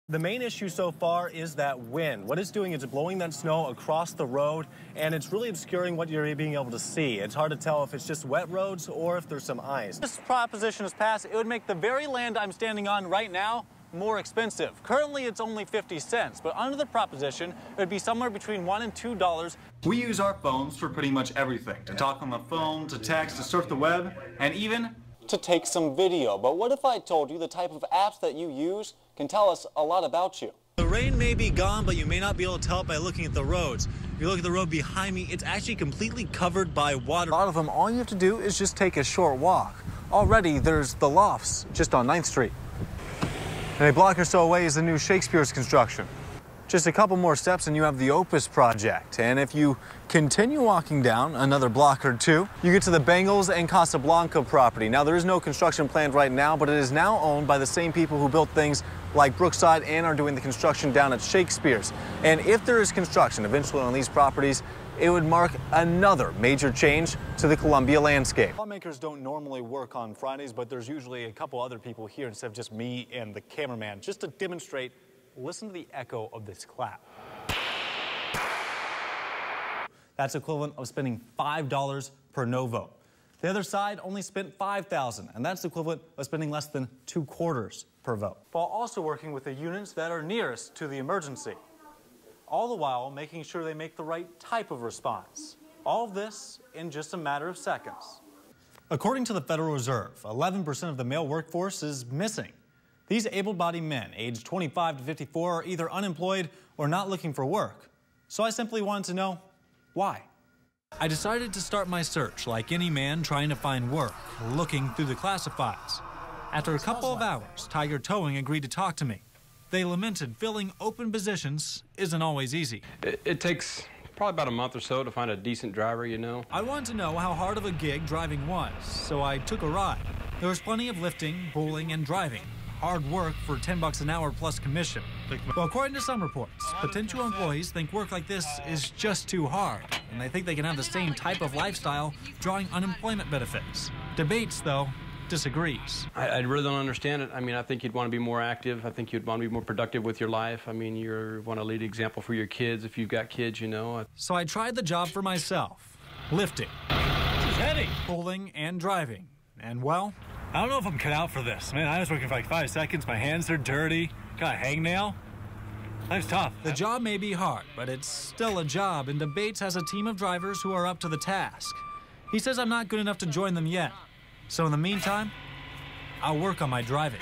The main issue so far is that wind. What it's doing is blowing that snow across the road, and it's really obscuring what you're being able to see. It's hard to tell if it's just wet roads or if there's some ice. If this proposition is passed, it would make the very land I'm standing on right now more expensive. Currently, it's only 50 cents, but under the proposition, it would be somewhere between $1 and $2. We use our phones for pretty much everything. To talk on the phone, to text, to surf the web, and even to take some video. But what if I told you the type of apps that you use can tell us a lot about you? The rain may be gone, but you may not be able to tell it by looking at the roads. If you look at the road behind me, it's actually completely covered by water. A lot of them, all you have to do is just take a short walk. Already, there's the Lofts just on 9th Street. And a block or so away is the new Shakespeare's construction. Just a couple more steps and you have the Opus project. And if you continue walking down another block or two, you get to the Bengals and Casablanca property. Now, there is no construction planned right now, but it is now owned by the same people who built things like Brookside and are doing the construction down at Shakespeare's. And if there is construction eventually on these properties, it would mark another major change to the Columbia landscape. Lawmakers don't normally work on Fridays, but there's usually a couple other people here instead of just me and the cameraman, just to demonstrate. Listen to the echo of this clap. That's equivalent of spending $5 per no vote. The other side only spent $5,000, and that's equivalent of spending less than 2/4 per vote, while also working with the units that are nearest to the emergency. All the while making sure they make the right type of response. All of this in just a matter of seconds. According to the Federal Reserve, 11% of the male workforce is missing. These able-bodied men, aged 25 to 54, are either unemployed or not looking for work. So I simply wanted to know why. I decided to start my search like any man trying to find work, looking through the classifieds. After a couple of hours, Tiger Towing agreed to talk to me. They lamented filling open positions isn't always easy. It takes probably about a month or so to find a decent driver, you know. I wanted to know how hard of a gig driving was, so I took a ride. There was plenty of lifting, pulling, and driving. Hard work for $10 an hour plus commission. Well, according to some reports, potential employees think work like this is just too hard, and they think they can have the same type of lifestyle drawing unemployment benefits. Debates, though, disagrees. I really don't understand it. I mean, I think you'd want to be more active. I think you'd want to be more productive with your life. I mean, you want to lead an example for your kids if you've got kids, you know. So I tried the job for myself. Lifting. This is heavy. Pulling and driving. And, well, I don't know if I'm cut out for this. Man, I was working for like 5 seconds. My hands are dirty. Got a hangnail. Life's tough. The job may be hard, but it's still a job, and Debates has a team of drivers who are up to the task. He says I'm not good enough to join them yet. So in the meantime, I'll work on my driving.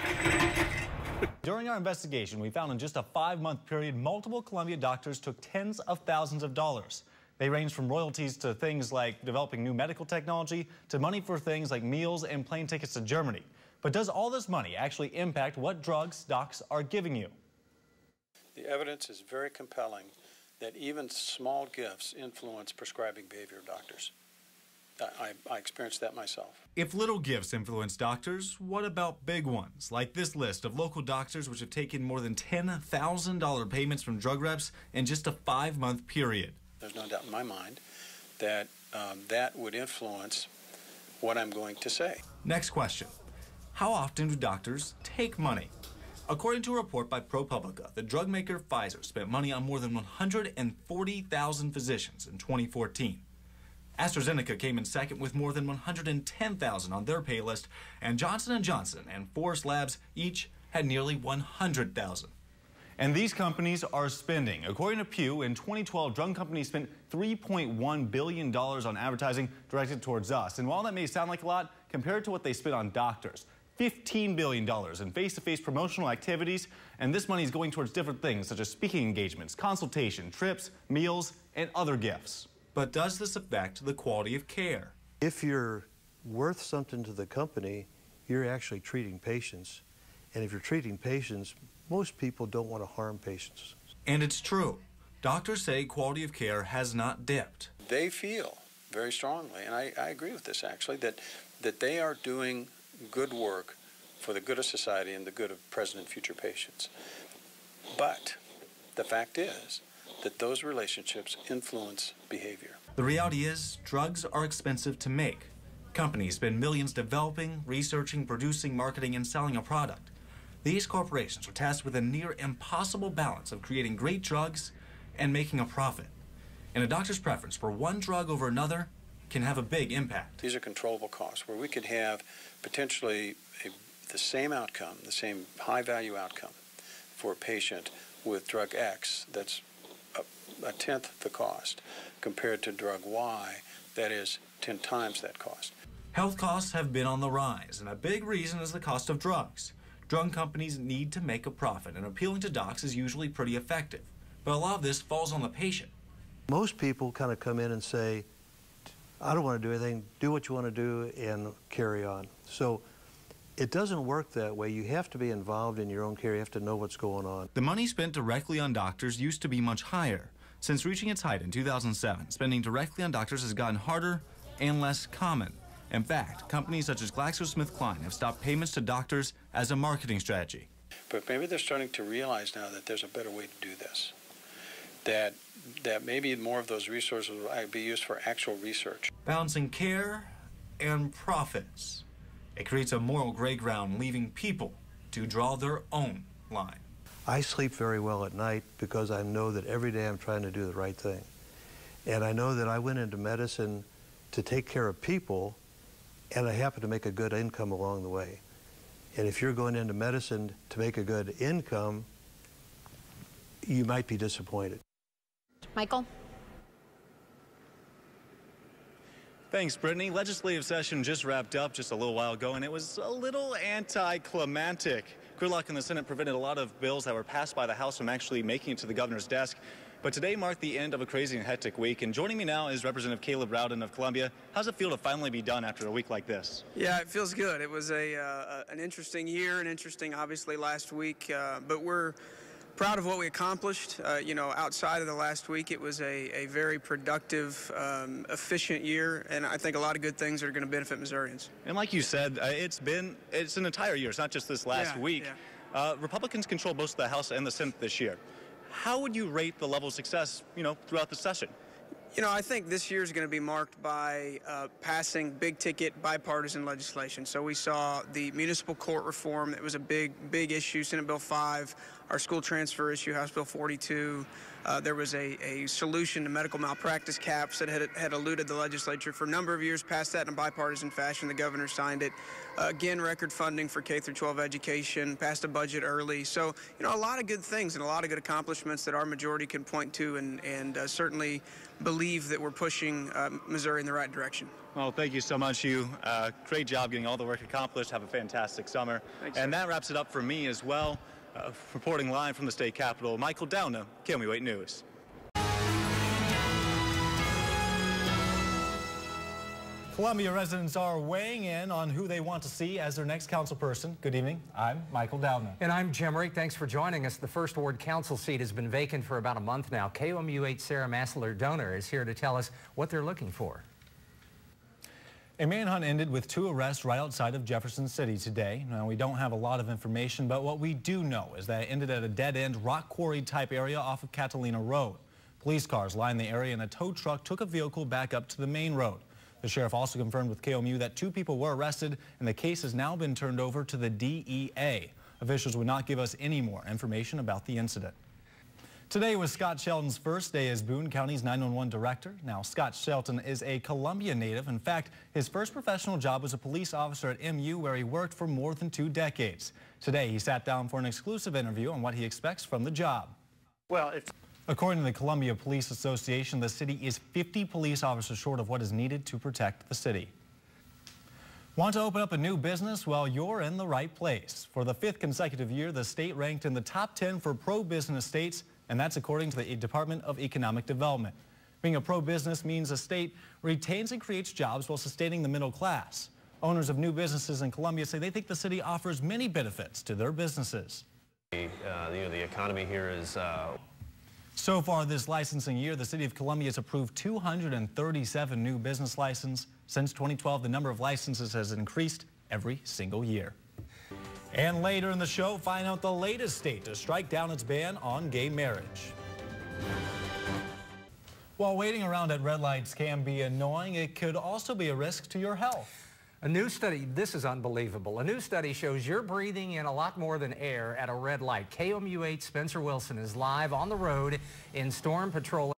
During our investigation, we found in just a 5-month period, multiple Columbia doctors took tens of thousands of dollars. They range from royalties to things like developing new medical technology to money for things like meals and plane tickets to Germany. But does all this money actually impact what drugs docs are giving you? The evidence is very compelling that even small gifts influence prescribing behavior of doctors. I experienced that myself. If little gifts influence doctors, what about big ones? Like this list of local doctors which have taken more than $10,000 payments from drug reps in just a 5-month period. There's no doubt in my mind that that would influence what I'm going to say. Next question. How often do doctors take money? According to a report by ProPublica, the drug maker Pfizer spent money on more than 140,000 physicians in 2014. AstraZeneca came in second with more than 110,000 on their pay list, and Johnson & Johnson and Forest Labs each had nearly 100,000. And these companies are spending. According to Pew, in 2012, drug companies spent $3.1 billion on advertising directed towards us. And while that may sound like a lot, compared to what they spent on doctors, $15 billion in face-to-face promotional activities, and this money is going towards different things such as speaking engagements, consultation, trips, meals, and other gifts. But does this affect the quality of care? If you're worth something to the company, you're actually treating patients. And if you're treating patients, most people don't want to harm patients. And it's true. Doctors say quality of care has not dipped. They feel very strongly, and I agree with this actually, that they are doing good work for the good of society and the good of present and future patients. But the fact is that those relationships influence behavior. The reality is, drugs are expensive to make. Companies spend millions developing, researching, producing, marketing, and selling a product. These corporations are tasked with a near impossible balance of creating great drugs and making a profit. And a doctor's preference for one drug over another can have a big impact. These are controllable costs where we could have potentially the same outcome, the same high-value outcome for a patient with drug X that's a tenth the cost compared to drug Y that is 10 times that cost. Health costs have been on the rise, and a big reason is the cost of drugs. Drug companies need to make a profit, and appealing to docs is usually pretty effective. But a lot of this falls on the patient. Most people kind of come in and say, I don't want to do anything, do what you want to do and carry on. So it doesn't work that way. You have to be involved in your own care. You have to know what's going on. The money spent directly on doctors used to be much higher. Since reaching its height in 2007, spending directly on doctors has gotten harder and less common. In fact, companies such as GlaxoSmithKline have stopped payments to doctors as a marketing strategy. But maybe they're starting to realize now that there's a better way to do this. That maybe more of those resources will be used for actual research. Balancing care and profits. It creates a moral gray ground, leaving people to draw their own line. I sleep very well at night because I know that every day I'm trying to do the right thing. And I know that I went into medicine to take care of people, and I happen to make a good income along the way. And if you're going into medicine to make a good income, you might be disappointed. Michael? Thanks, Brittany. Legislative session just wrapped up just a little while ago, and it was a little anticlimactic. Gridlock in the Senate prevented a lot of bills that were passed by the House from actually making it to the governor's desk. But today marked the end of a crazy and hectic week. And joining me now is Representative Caleb Rowden of Columbia. How's it feel to finally be done after a week like this? Yeah, it feels good. It was an interesting year, and interesting, obviously, last week. But we're proud of what we accomplished. You know, outside of the last week, it was a very productive, efficient year, and I think a lot of good things are going to benefit Missourians. And like you said, it's an entire year. It's not just this last week. Yeah. Republicans control both the House and the Senate this year. How would you rate the level of success, throughout the session? You know, I think this year is going to be marked by passing big-ticket bipartisan legislation. So we saw the municipal court reform. That was a big issue, Senate Bill 5, our school transfer issue, House Bill 42. There was a solution to medical malpractice caps that had eluded the legislature for a number of years, passed that in a bipartisan fashion. The governor signed it. Again, record funding for K-12 education, passed a budget early. So, a lot of good things and a lot of good accomplishments that our majority can point to, and certainly believe that we're pushing Missouri in the right direction. Well, thank you so much. Great job getting all the work accomplished. Have a fantastic summer. Thanks, and sir. that wraps it up for me as well. Reporting live from the state capitol, Michael Doudna, KME8 News. Columbia residents are weighing in on who they want to see as their next council person. Good evening. I'm Michael Doudna. And I'm Jim Reek. Thanks for joining us. The First Ward Council seat has been vacant for about a month now. KOMU8 Sarah Massler-Donor is here to tell us what they're looking for. A manhunt ended with 2 arrests right outside of Jefferson City today. Now, we don't have a lot of information, but what we do know is that it ended at a dead-end rock quarry type area off of Catalina Road. Police cars lined the area and a tow truck took a vehicle back up to the main road. The sheriff also confirmed with KOMU that 2 people were arrested and the case has now been turned over to the DEA. Officials would not give us any more information about the incident. Today was Scott Shelton's first day as Boone County's 911 director. Now, Scott Shelton is a Columbia native. In fact, his first professional job was a police officer at MU, where he worked for more than 2 decades. Today, he sat down for an exclusive interview on what he expects from the job. Well, according to the Columbia Police Association, the city is 50 police officers short of what is needed to protect the city. Want to open up a new business? Well, you're in the right place. For the 5th consecutive year, the state ranked in the top 10 for pro-business states, and that's according to the Department of Economic Development. Being a pro-business means a state retains and creates jobs while sustaining the middle class. Owners of new businesses in Columbia say they think the city offers many benefits to their businesses. The economy here is... So far this licensing year, the city of Columbia has approved 237 new business licenses. Since 2012, the number of licenses has increased every single year. And later in the show, find out the latest state to strike down its ban on gay marriage. While waiting around at red lights can be annoying, it could also be a risk to your health. A new study, this is unbelievable. A new study shows you're breathing in a lot more than air at a red light. KOMU 8 Spencer Wilson is live on the road in Storm Patrol.